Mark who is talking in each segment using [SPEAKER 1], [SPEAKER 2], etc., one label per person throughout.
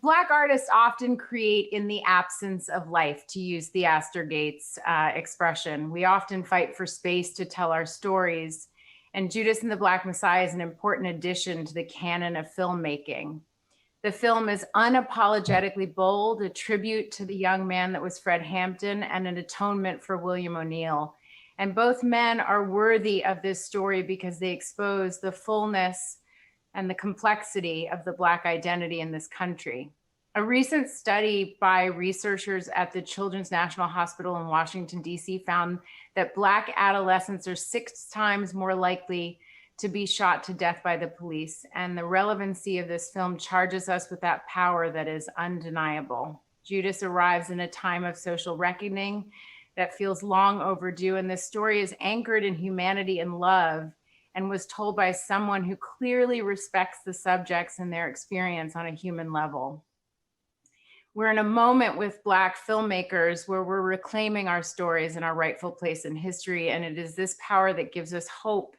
[SPEAKER 1] Black artists often create in the absence of life, to use the Astor Gates expression. We often fight for space to tell our stories. And Judas and the Black Messiah is an important addition to the canon of filmmaking. The film is unapologetically bold, a tribute to the young man that was Fred Hampton and an atonement for William O'Neill. And both men are worthy of this story because they expose the fullness and the complexity of the Black identity in this country. A recent study by researchers at the Children's National Hospital in Washington, D.C. found that Black adolescents are 6 times more likely to be shot to death by the police. And the relevancy of this film charges us with that power that is undeniable. Judas arrives in a time of social reckoning that feels long overdue, and this story is anchored in humanity and love, and was told by someone who clearly respects the subjects and their experience on a human level. We're in a moment with Black filmmakers where we're reclaiming our stories and our rightful place in history, and it is this power that gives us hope.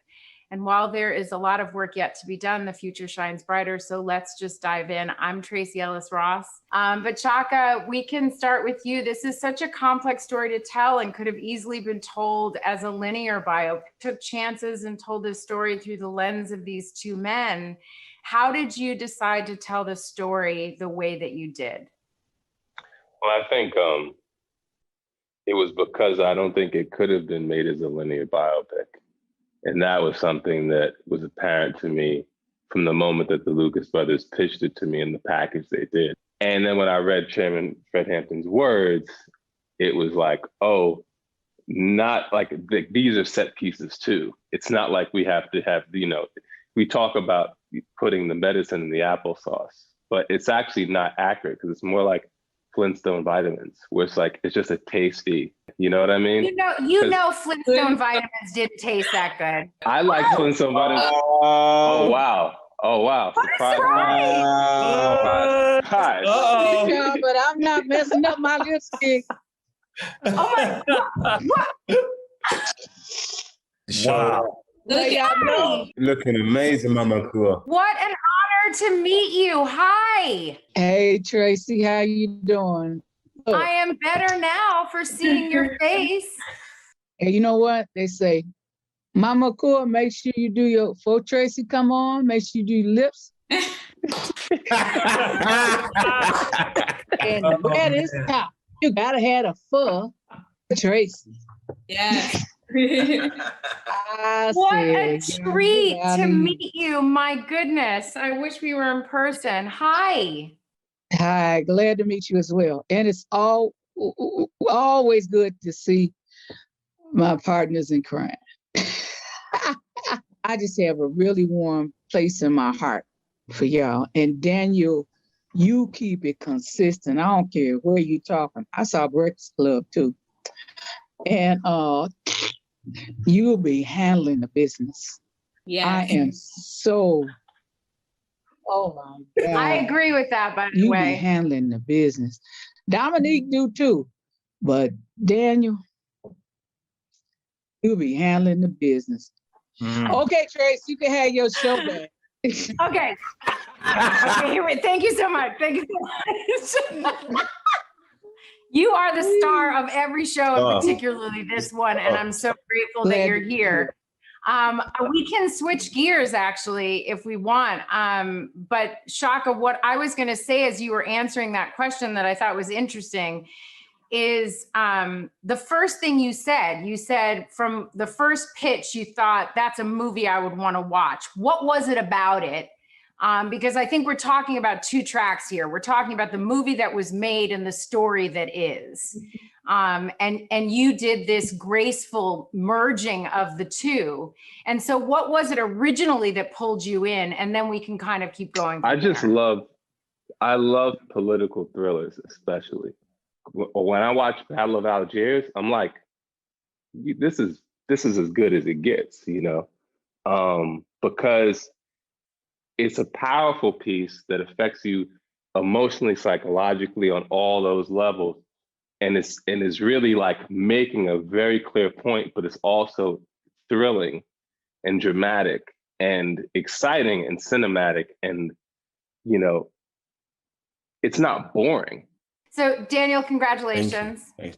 [SPEAKER 1] And while there is a lot of work yet to be done, the future shines brighter. So let's just dive in. I'm Tracee Ellis Ross. But Chaka, we can start with you. This is such a complex story to tell and could have easily been told as a linear bio. Took chances and told this story through the lens of these 2 men. How did you decide to tell the story the way that you did?
[SPEAKER 2] Well, I think it was because I don't think it could have been made as a linear biopic. And that was something that was apparent to me from the moment that the Lucas brothers pitched it to me in the package they did. And then when I read Chairman Fred Hampton's words, it was like, oh, not like these are set pieces too. It's not like we have to have, we talk about putting the medicine in the applesauce, but it's actually not accurate because it's more like Flintstone vitamins, where it's like, it's just a tasty, you know what I mean?
[SPEAKER 1] You know Flintstone vitamins didn't taste that good.
[SPEAKER 2] I like Flintstone vitamins. Oh, wow. Oh, wow.
[SPEAKER 1] Surprise. Right.
[SPEAKER 2] Hi.
[SPEAKER 3] Yeah, but I'm not messing up my lipstick.
[SPEAKER 1] Oh my God. What?
[SPEAKER 4] Wow. Looking amazing, Mama Kua.
[SPEAKER 1] What an honor to meet you. Hi.
[SPEAKER 3] Hey, Tracee, how you doing?
[SPEAKER 1] Oh. I am better now for seeing your face.
[SPEAKER 3] Hey, you know what? They say, Mama Kua, make sure you do your, before Tracee come on, make sure you do your lips. And the red is top. You gotta have a fur, Tracee.
[SPEAKER 5] Yes.
[SPEAKER 1] What a treat to meet you. My goodness. I wish we were in person. Hi.
[SPEAKER 3] Hi, glad to meet you as well. And it's always good to see my partners in crime. I just have a really warm place in my heart for y'all. And Daniel, you keep it consistent. I don't care where you're talking. I saw Breakfast Club too. And you'll be handling the business.
[SPEAKER 5] Yeah,
[SPEAKER 3] I am so, oh my God.
[SPEAKER 1] I agree with that, by the
[SPEAKER 3] you
[SPEAKER 1] way.
[SPEAKER 3] You be handling the business. Dominique do too, but Daniel, you'll be handling the business. Okay, Trace, you can have your show back.
[SPEAKER 1] Okay. Okay, thank you so much. Thank you so much. You are the star of every show, and particularly this one, and I'm so grateful that you're here. We can switch gears, actually, if we want. But Shaka, what I was going to say as you were answering that question that I thought was interesting is the first thing you said from the first pitch, you thought that's a movie I would want to watch. What was it about it? Because I think we're talking about 2 tracks here. We're talking about the movie that was made and the story that is. And you did this graceful merging of the 2. And so what was it originally that pulled you in? And then we can kind of keep going.
[SPEAKER 2] I love political thrillers, especially. When I watch Battle of Algiers, I'm like, this is as good as it gets, because it's a powerful piece that affects you emotionally, psychologically on all those levels. And it's really like making a very clear point, but it's also thrilling and dramatic and exciting and cinematic. And, it's not boring.
[SPEAKER 1] So Daniel, congratulations.
[SPEAKER 4] Thank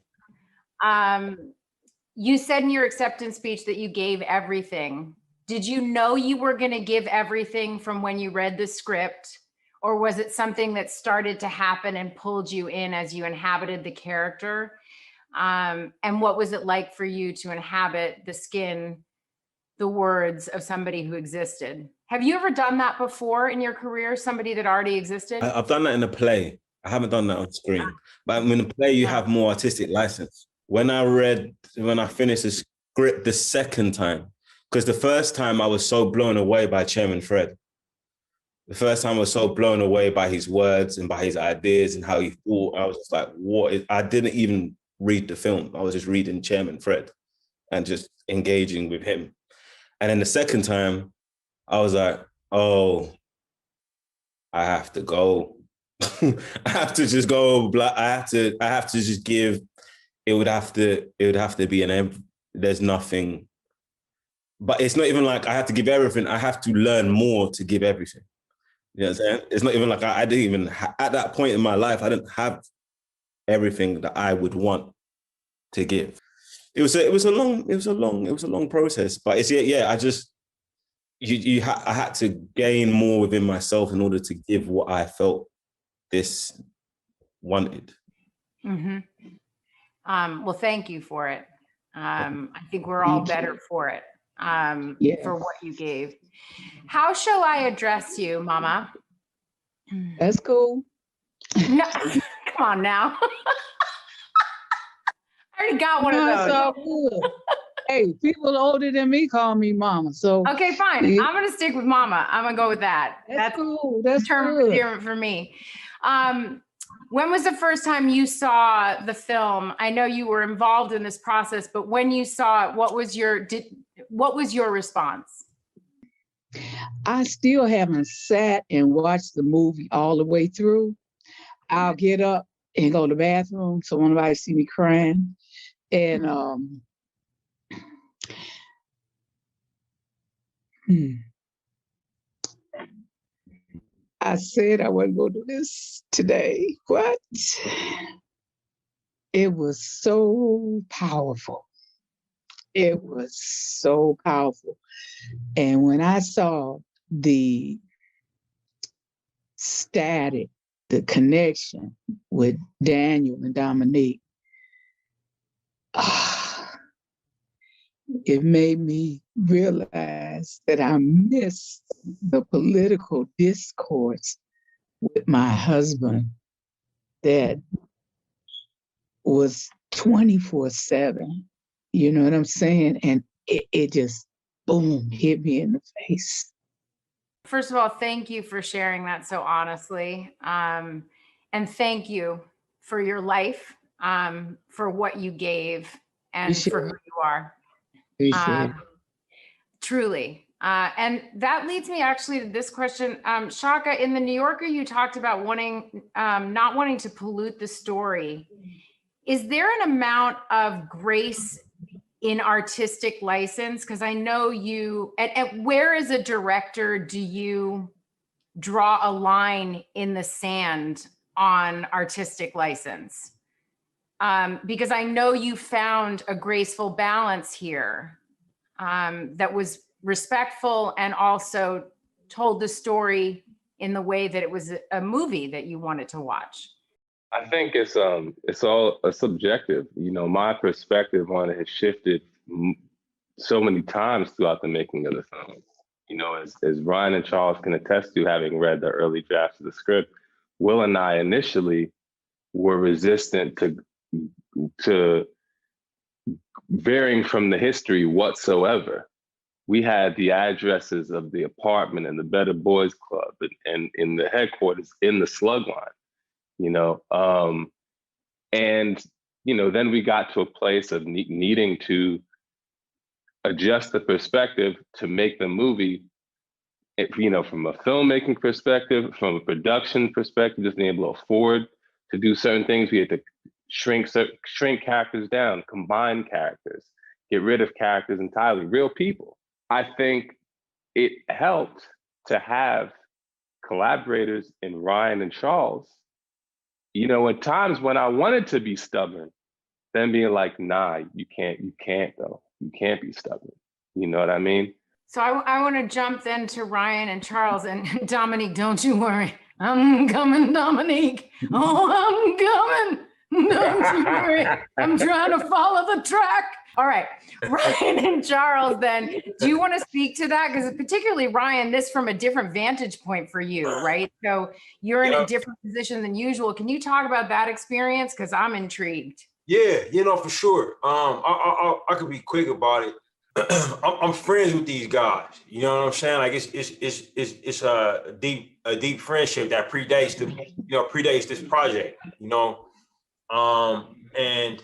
[SPEAKER 4] you.
[SPEAKER 1] You said in your acceptance speech that you gave everything. Did you know you were going to give everything from when you read the script, or was it something that started to happen and pulled you in as you inhabited the character? And what was it like for you to inhabit the skin, the words of somebody who existed? Have you ever done that before in your career, somebody that already existed?
[SPEAKER 4] I've done that in a play. I haven't done that on screen. But in a play, you have more artistic license. When I finished the script the second time, because the first time I was so blown away by Chairman Fred. The first time I was so blown away by his words and by his ideas and how he thought. I was just like, I didn't even read the film. I was just reading Chairman Fred and just engaging with him. And then the second time, I was like, oh, I have to go. I have to just go. I have to just give. It would have to be there's nothing. But it's not even like I have to give everything. I have to learn more to give everything. You know what I'm saying? It's not even like I didn't even, at that point in my life, I didn't have everything that I would want to give. It was a long process. But I had to gain more within myself in order to give what I felt this wanted.
[SPEAKER 1] Mm-hmm. Well, thank you for it. I think we're all better for it, for what you gave. How shall I address you, Mama?
[SPEAKER 3] That's cool.
[SPEAKER 1] No, come on now. I already got one of those.
[SPEAKER 3] That's all good. Hey, people older than me call me Mama. So
[SPEAKER 1] okay, fine. I'm gonna stick with Mama. I'm gonna go with that.
[SPEAKER 3] That's cool. That's
[SPEAKER 1] different for me. When was the first time you saw the film? I know you were involved in this process, but when you saw it, what was your response?
[SPEAKER 3] I still haven't sat and watched the movie all the way through. I'll get up and go to the bathroom so nobody see me crying. And I said I wasn't going to do this today. What? It was so powerful. It was so powerful. And when I saw the static, the connection with Daniel and Dominique, it made me realize that I missed the political discourse with my husband that was 24/7. You know what I'm saying? And it just, boom, hit me in the face.
[SPEAKER 1] First of all, thank you for sharing that so honestly. And thank you for your life, for what you gave, and for who you are. Truly. And that leads me actually to this question. Shaka, in the New Yorker, you talked about not wanting to pollute the story. Is there an amount of grace in artistic license? Because I know you, and where as a director do you draw a line in the sand on artistic license? Because I know you found a graceful balance here that was respectful and also told the story in the way that it was a movie that you wanted to watch.
[SPEAKER 2] I think it's all subjective. You know, my perspective on it has shifted so many times throughout the making of the film. You know, as Ryan and Charles can attest to, having read the early drafts of the script, Will and I initially were resistant to varying from the history whatsoever. We had the addresses of the apartment and the Better Boys Club and in the headquarters in the slug line, you know. And, you know, then we got to a place of needing to adjust the perspective to make the movie, you know, from a filmmaking perspective, from a production perspective, just being able to afford to do certain things. We had to shrink characters down, combine characters, get rid of characters entirely, real people. I think it helped to have collaborators in Ryan and Charles you know, at times when I wanted to be stubborn, then being like, nah, you can't though. You can't be stubborn. You know what I mean?
[SPEAKER 1] So I want to jump then to Ryan and Charles and Dominique, don't you worry. I'm coming, Dominique. Oh, I'm coming. Don't you worry. I'm trying to follow the track. All right, Ryan and Charles, then, do you want to speak to that? Because particularly Ryan, this from a different vantage point for you, right? So you're in a different position than usual. Can you talk about that experience? Because I'm intrigued.
[SPEAKER 5] Yeah, for sure. I could be quick about it. I'm friends with these guys. You know what I'm saying? Like it's a deep friendship that predates this project. You know, and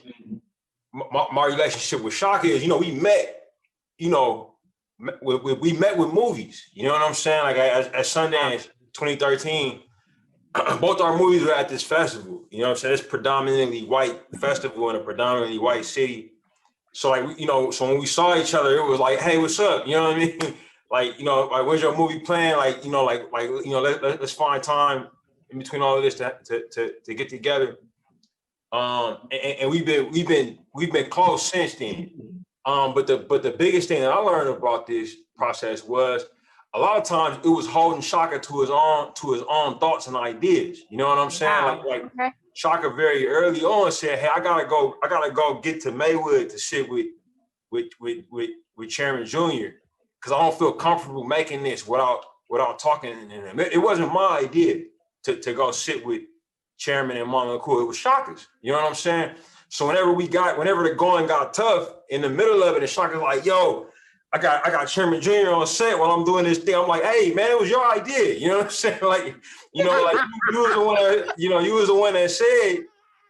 [SPEAKER 5] my relationship with Shaka is, we met. We met with movies. You know what I'm saying? Like at Sundance 2013. Both our movies were at this festival. You know what I'm saying? It's predominantly white festival in a predominantly white city. So like, so when we saw each other, it was like, hey, what's up? You know what I mean? Like, like, when's your movie playing? Like, let's find time in between all of this to get together. And we've been close since then. But the biggest thing that I learned about this process was a lot of times it was holding Shaka to his own thoughts and ideas. You know what I'm saying?
[SPEAKER 1] Wow.
[SPEAKER 5] Like
[SPEAKER 1] Okay.
[SPEAKER 5] Shaka very early on said, hey, I gotta go get to Maywood to sit with Chairman Jr. because I don't feel comfortable making this without talking to him. It wasn't my idea to go sit with Chairman and Mama Cool. It was Shaka's. You know what I'm saying? So whenever the going got tough in the middle of it, and Shaka's like, yo, I got Chairman Jr. on set while I'm doing this thing. I'm like, hey man, it was your idea. You know what I'm saying? Like, you was the one that, you was the one that said,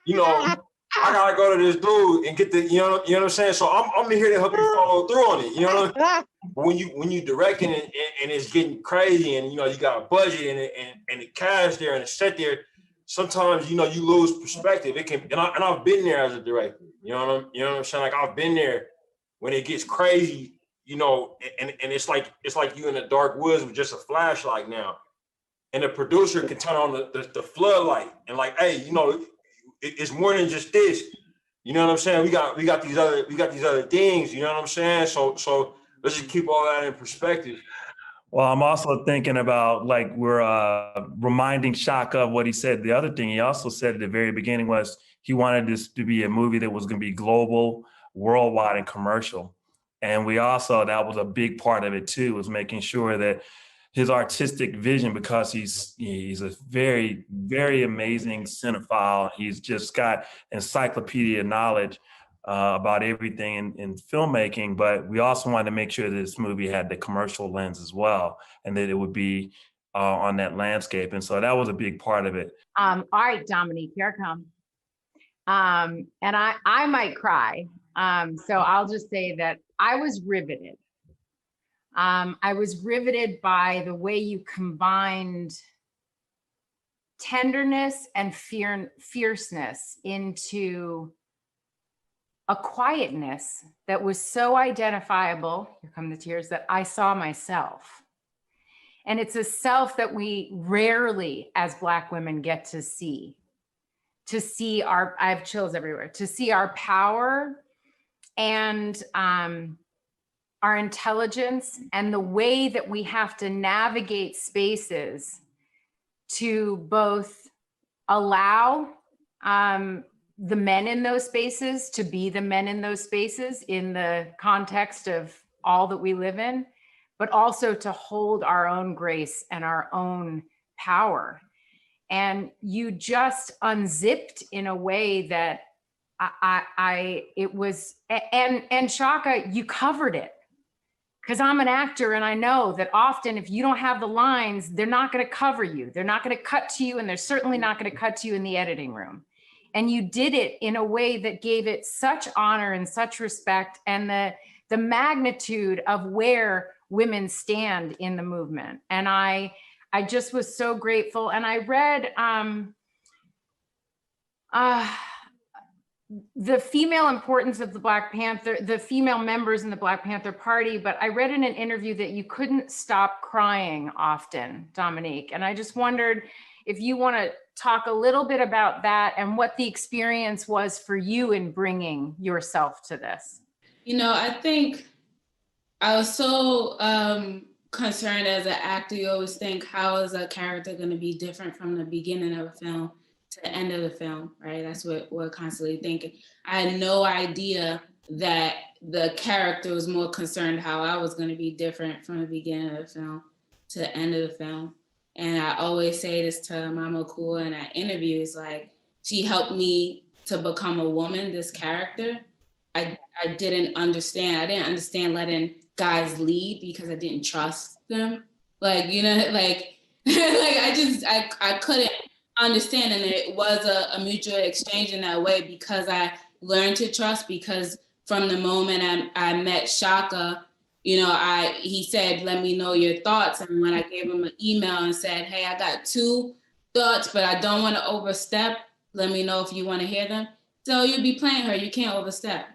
[SPEAKER 5] I gotta go to this dude and get the, you know what I'm saying? So I'm here to help you follow through on it. You know what I mean? When you directing and it's getting crazy and you got a budget and the cash there and the set there, sometimes you lose perspective. It can, and I've been there as a director. You know what I'm saying? Like I've been there when it gets crazy. And it's like you in the dark woods with just a flashlight now, and the producer can turn on the floodlight and like, hey, it's more than just this. You know what I'm saying? We got these other things. You know what I'm saying? So let's just keep all that in perspective.
[SPEAKER 6] Well, I'm also thinking about like we're reminding Shaka of what he said. The other thing he also said at the very beginning was he wanted this to be a movie that was going to be global, worldwide, and commercial. And we also, that was a big part of it too, was making sure that his artistic vision, because he's a very, very amazing cinephile. He's just got encyclopedia knowledge about everything in filmmaking, but we also wanted to make sure that this movie had the commercial lens as well, and that it would be on that landscape. And so that was a big part of it.
[SPEAKER 1] All right, Dominique, here I come. And I might cry. So I'll just say that I was riveted. I was riveted by the way you combined tenderness and fierceness into a quietness that was so identifiable, here come the tears, that I saw myself. And it's a self that we rarely as Black women get to see I have chills everywhere, to see our power and our intelligence and the way that we have to navigate spaces to both allow the men in those spaces to be the men in those spaces in the context of all that we live in, but also to hold our own grace and our own power. And you just unzipped in a way that it was, and Shaka, you covered it. Because I'm an actor and I know that often if you don't have the lines, they're not going to cover you. They're not going to cut to you, and they're certainly not going to cut to you in the editing room. And you did it in a way that gave it such honor and such respect, and the magnitude of where women stand in the movement. And I just was so grateful. And I read the female importance of the Black Panther, the female members in the Black Panther Party, but I read in an interview that you couldn't stop crying often, Dominique. And I just wondered if you want to talk a little bit about that and what the experience was for you in bringing yourself to this.
[SPEAKER 7] You know, I think I was so concerned as an actor. You always think, how is a character going to be different from the beginning of a film to the end of the film, right? That's what we're constantly thinking. I had no idea that the character was more concerned how I was going to be different from the beginning of the film to the end of the film. And I always say this to Mama Cool in our interviews, like, she helped me to become a woman, this character. I didn't understand. I didn't understand letting guys lead because I didn't trust them. Like, you know, like, I couldn't understand. And it was a mutual exchange in that way because I learned to trust, because from the moment I met Shaka, you know, he said, let me know your thoughts. And when I gave him an email and said, hey, I got 2 thoughts, but I don't want to overstep. Let me know if you want to hear them. So you'll be playing her. You can't overstep.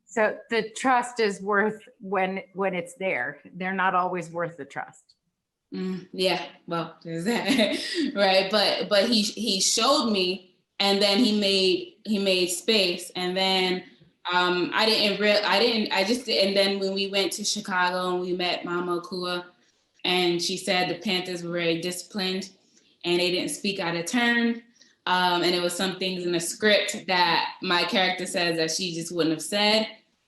[SPEAKER 1] So the trust is worth when it's there. They're not always worth the trust.
[SPEAKER 7] Yeah, well, there's that, right? But he showed me, and then he made space, and then and then when we went to Chicago and we met Mama Kua, and she said the Panthers were very disciplined and they didn't speak out of turn. And it was some things in the script that my character says that she just wouldn't have said.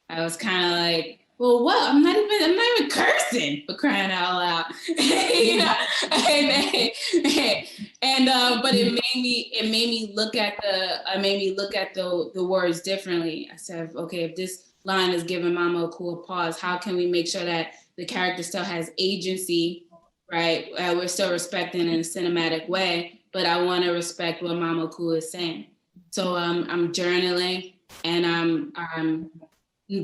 [SPEAKER 7] I was kind of like, well, what? I'm not even cursing, for crying out loud. You know? But it made me look at the words differently. I said, okay, if this line is giving Mama a cool pause, how can we make sure that the character still has agency, right? We're still respecting in a cinematic way, but I want to respect what Mama Cool is saying. So I'm journaling and I'm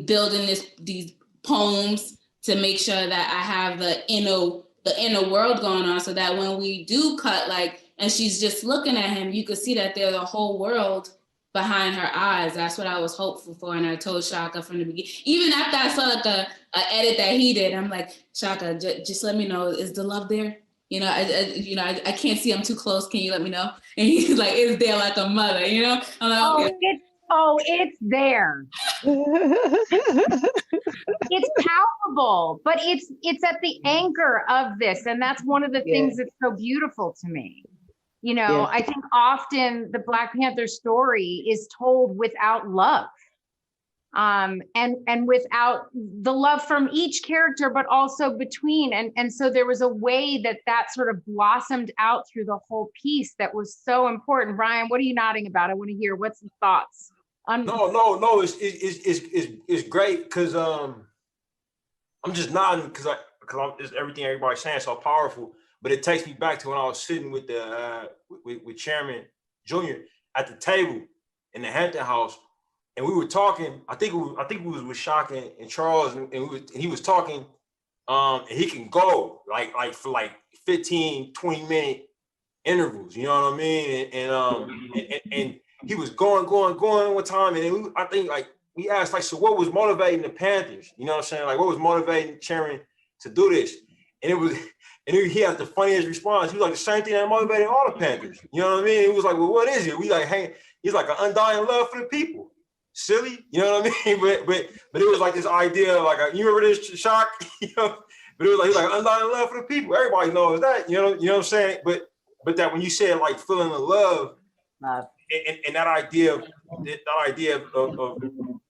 [SPEAKER 7] building these poems to make sure that I have the inner world going on, so that when we do cut, and she's just looking at him, you could see that there's a whole world behind her eyes. That's what I was hopeful for, and I told Shaka from the beginning. Even after I saw a edit that he did, I'm like, Shaka, just let me know, is the love there? You know, I can't see, I'm too close. Can you let me know? And he's like, it's there like a mother, you know? I'm like, okay.
[SPEAKER 1] It's there. It's palpable, but it's at the anchor of this. And that's one of the things that's so beautiful to me. You know, I think often the Black Panther story is told without love. And without the love from each character, but also between. And so there was a way that sort of blossomed out through the whole piece that was so important. Ryan, what are you nodding about? I want to hear, what's the thoughts?
[SPEAKER 5] No, it's great, because I'm just nodding because it's everything everybody's saying so powerful. But it takes me back to when I was sitting with with Chairman Junior at the table in the Hampton House, and we were talking. I think we was with Shaka and Charles, and he was talking. And he can go for 15, 20-minute intervals. You know what I mean? And he was going one time, and then I think we asked so what was motivating the Panthers? You know what I'm saying? What was motivating Chairman to do this? And he had the funniest response. He was like, the same thing that motivated all the Panthers. You know what I mean? He was like, well, what is it? We he's like an undying love for the people. Silly, you know what I mean? But it was like this idea, you remember this, Shock? You know? But it was like undying love for the people. Everybody knows that, you know what I'm saying? But that when you said feeling the love, and that idea of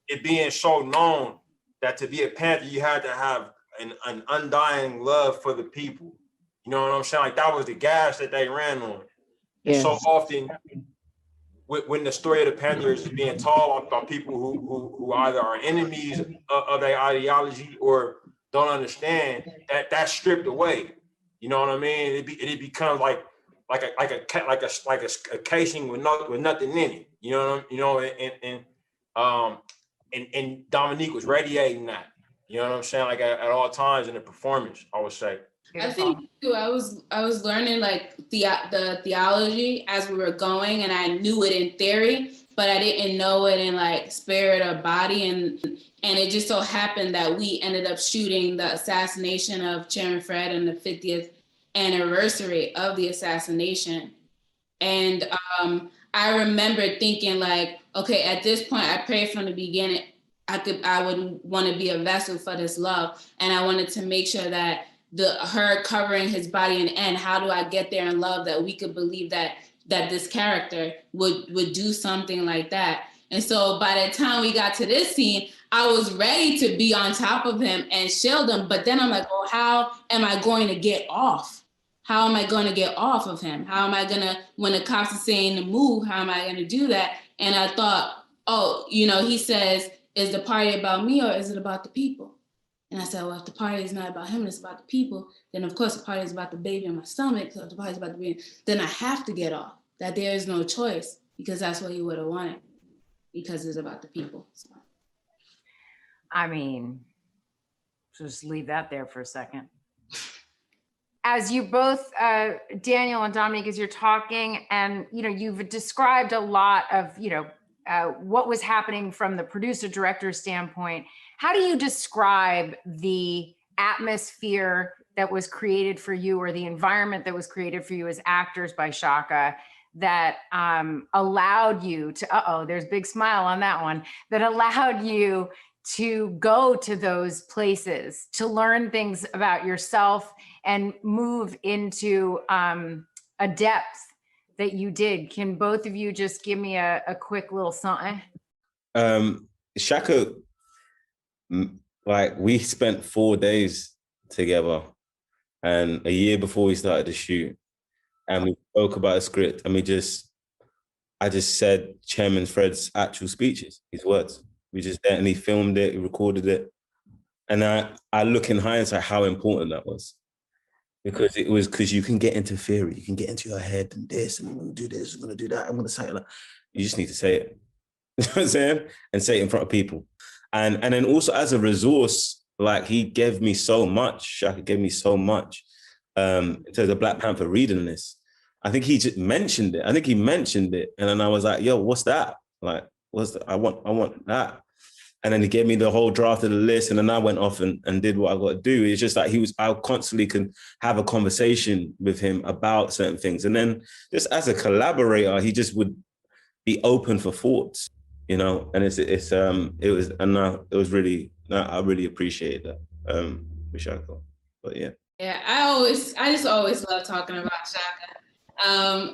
[SPEAKER 5] it being so known that to be a Panther, you had to have an undying love for the people. You know what I'm saying? That was the gas that they ran on. Yes. So often, when the story of the Panthers is being told by people who either are enemies of their ideology or don't understand, that's stripped away. You know what I mean? It becomes like a casing with nothing in it. You know, and Dominique was radiating that. You know what I'm saying? At all times in the performance, I would say.
[SPEAKER 7] I think too, I was learning the theology as we were going, and I knew it in theory, but I didn't know it in like spirit or body. And it just so happened that we ended up shooting the assassination of Chairman Fred and the 50th anniversary of the assassination. And I remember thinking like, okay, at this point, I prayed from the beginning, I would want to be a vessel for this love. And I wanted to make sure that her covering his body in the end, how do I get there in love that we could believe that this character would do something like that. And so by the time we got to this scene, I was ready to be on top of him and shield him. But then I'm like, oh, how am I going to get off? How am I going to get off of him? How am I going to, when the cops are saying to move, how am I going to do that? And I thought, oh, he says, is the party about me or is it about the people? And I said, well, if the party is not about him and it's about the people, then of course the party is about the baby in my stomach. So if the party is about the baby, then I have to get off. That there is no choice because that's what he would have wanted because it's about the people. So.
[SPEAKER 1] I mean, just leave that there for a second. As you both, Daniel and Dominique, as you're talking, and you've described a lot of what was happening from the producer director standpoint. How do you describe the atmosphere that was created for you, or the environment that was created for you as actors by Shaka, that allowed you to? There's a big smile on that one. That allowed you to go to those places, to learn things about yourself and move into a depth that you did. Can both of you just give me a quick little something?
[SPEAKER 4] Shaka, like we spent 4 days together, and a year before we started to shoot, and we spoke about a script, and I just said Chairman Fred's actual speeches, his words. We just did, and he filmed it, he recorded it. And I look in hindsight how important that was. Because you can get into theory, you can get into your head and this, and I'm gonna do this, I'm gonna do that, I'm gonna say it. You just need to say it. You know what I'm saying? And say it in front of people. And then also as a resource, like he gave me so much, Shaka gave me so much in terms of Black Panther reading this. I think he just mentioned it. And then I was like, yo, what's that? Like, I want that. And then he gave me the whole draft of the list, and then I went off and did what I got to do. It's just like I constantly can have a conversation with him about certain things. And then just as a collaborator, he just would be open for thoughts, and I really appreciate that. With Shaka. But yeah.
[SPEAKER 7] Yeah, I just always love talking about Shaka.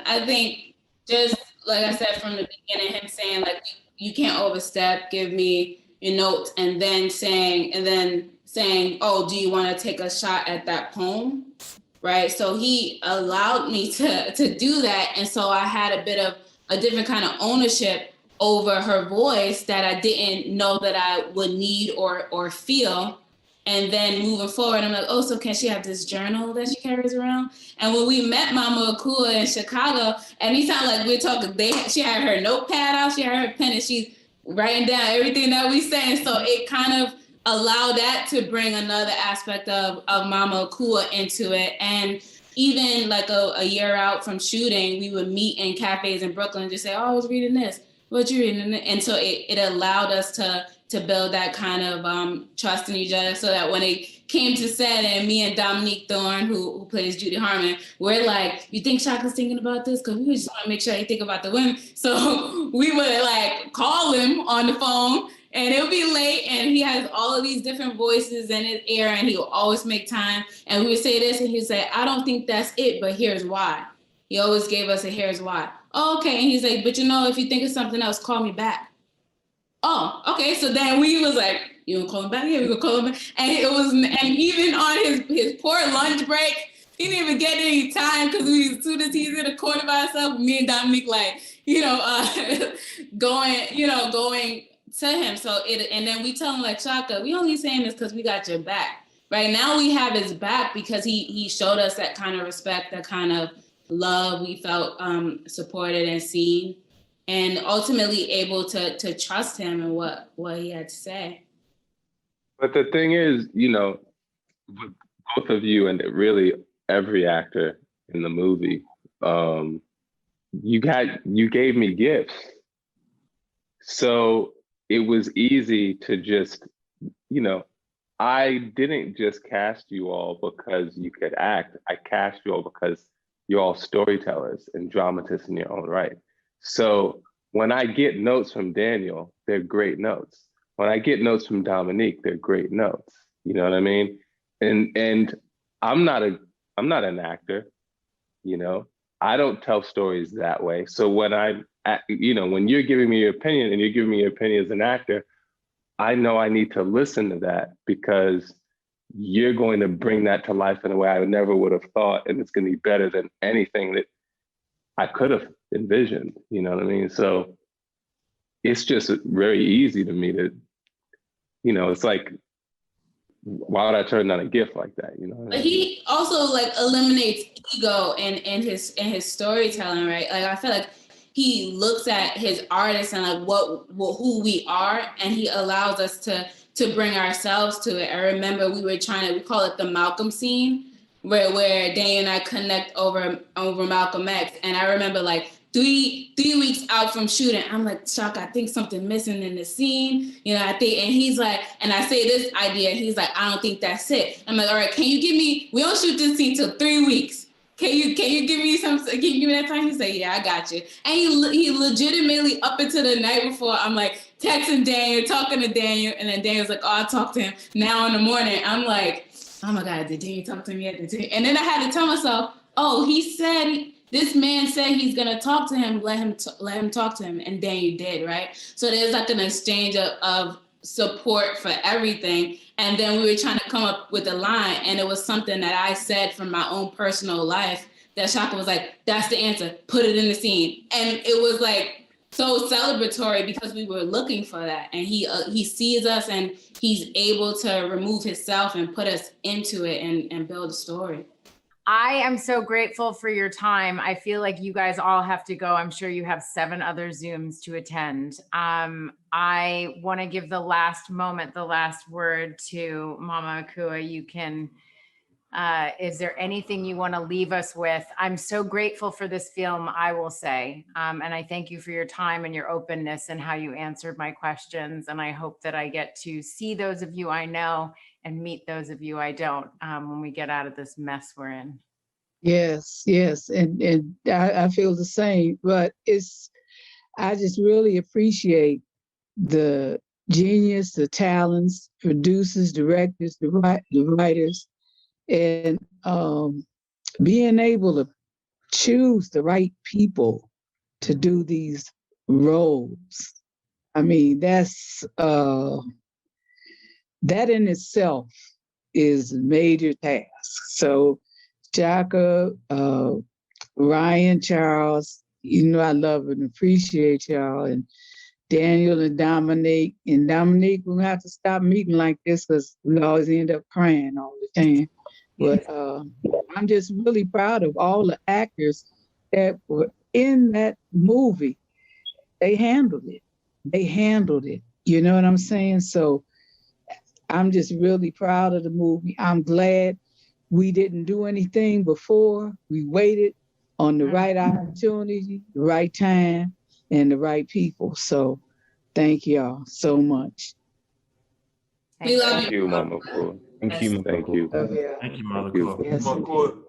[SPEAKER 7] I think just like I said from the beginning, him saying like, you can't overstep, give me your notes, and then saying, oh, do you want to take a shot at that poem? Right. So he allowed me to do that. And so I had a bit of a different kind of ownership over her voice that I didn't know that I would need or feel. And then moving forward, I'm like, oh, so can she have this journal that she carries around? And when we met Mama Akua in Chicago, anytime like we're talking, she had her notepad out, she had her pen, and she's writing down everything that we say. And so it kind of allowed that to bring another aspect of Mama Akua into it. And even like a year out from shooting, we would meet in cafes in Brooklyn and just say, oh, I was reading this. What you reading? And so it allowed us to build that kind of trust in each other, so that when it came to set, and me and Dominique Thorne, who plays Judy Harmon, we're like, you think Shaka's thinking about this? Because we just want to make sure he think about the women. So we would like call him on the phone, and it'll be late, and he has all of these different voices in his ear, and he'll always make time. And we would say this, and he'd say, I don't think that's it, but here's why. He always gave us a here's why. Oh, okay. And he's like, but if you think of something else, call me back. Oh, okay. So then we was like, you gonna call him back? Yeah, we gonna call him back. And even on his poor lunch break, he didn't even get any time, because as soon as he's in the corner by himself, me and Dominique going to him. So and then we tell him like, Shaka, we only saying this because we got your back. Right now we have his back because he showed us that kind of respect, that kind of love. We felt supported and seen, and ultimately able to trust him and what he had to say.
[SPEAKER 2] But the thing is, with both of you and really every actor in the movie, you gave me gifts. So it was easy to just, you know, I didn't just cast you all because you could act. I cast you all because you're all storytellers and dramatists in your own right. So when I get notes from Daniel, they're great notes. When I get notes from Dominique, they're great notes. You know what I mean? And I'm not an actor, you know. I don't tell stories that way. So when when you're giving me your opinion and you're giving me your opinion as an actor, I know I need to listen to that because you're going to bring that to life in a way I never would have thought, and it's going to be better than anything that I could have envisioned. You know what I mean? So it's just very easy to me to, it's like, why would I turn down a gift like that? You know what I
[SPEAKER 7] But
[SPEAKER 2] mean?
[SPEAKER 7] he also like eliminates ego in his storytelling, right? Like I feel like he looks at his artists and like who we are, and he allows us to bring ourselves to it. I remember we call it the Malcolm scene, where Daniel and I connect over Malcolm X, and I remember like 3 weeks out from shooting, I'm like, Chuck, I think something missing in the scene. I think, and he's like, and I say this idea, he's like, I don't think that's it. I'm like, all right, we don't shoot this scene till 3 weeks. Can you give me that time? He's like, yeah, I got you. And he legitimately, up until the night before, I'm like texting Daniel, talking to Daniel, and then Daniel's like, oh, I talked to him now in the morning. I'm like, oh my God, did Daniel talk to him yet? And then I had to tell myself, oh, this man said he's gonna talk to him, let him talk to him, and Daniel did, right? So there's like an exchange of support for everything. And then we were trying to come up with a line, and it was something that I said from my own personal life that Shaka was like, that's the answer, put it in the scene. And it was like so celebratory because we were looking for that. And he sees us, and he's able to remove himself and put us into it and build a story.
[SPEAKER 1] I am so grateful for your time. I feel like you guys all have to go. I'm sure you have 7 other Zooms to attend. I want to give the last word to Mama Akua. You can, is there anything you want to leave us with? I'm so grateful for this film, I will say. And I thank you for your time and your openness and how you answered my questions. And I hope that I get to see those of you I know and meet those of you I don't when we get out of this mess we're in.
[SPEAKER 3] Yes. And I feel the same, but I just really appreciate the genius, the talents, producers, directors, the writers, and being able to choose the right people to do these roles. I mean, that's that in itself is a major task. So Shaka, Ryan, Charles, I love and appreciate y'all, and Daniel and Dominique. And Dominique, we're gonna have to stop meeting like this because we always end up crying all the time. But I'm just really proud of all the actors that were in that movie. They handled it. You know what I'm saying? So I'm just really proud of the movie. I'm glad we didn't do anything before. We waited on the right opportunity, the right time, and the right people. So thank y'all so much.
[SPEAKER 7] We love
[SPEAKER 2] Thank you, Mama Akua.
[SPEAKER 4] Thank you,
[SPEAKER 2] Thank you.
[SPEAKER 6] Thank you, Mother Cool.
[SPEAKER 3] Yes.
[SPEAKER 5] Mama Akua.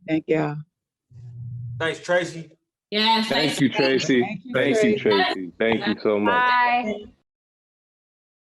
[SPEAKER 3] Thank y'all.
[SPEAKER 5] Thanks, Tracee.
[SPEAKER 7] Yes.
[SPEAKER 2] Thank you, Tracee. Thank you, Tracee. Thank you so much.
[SPEAKER 1] Bye.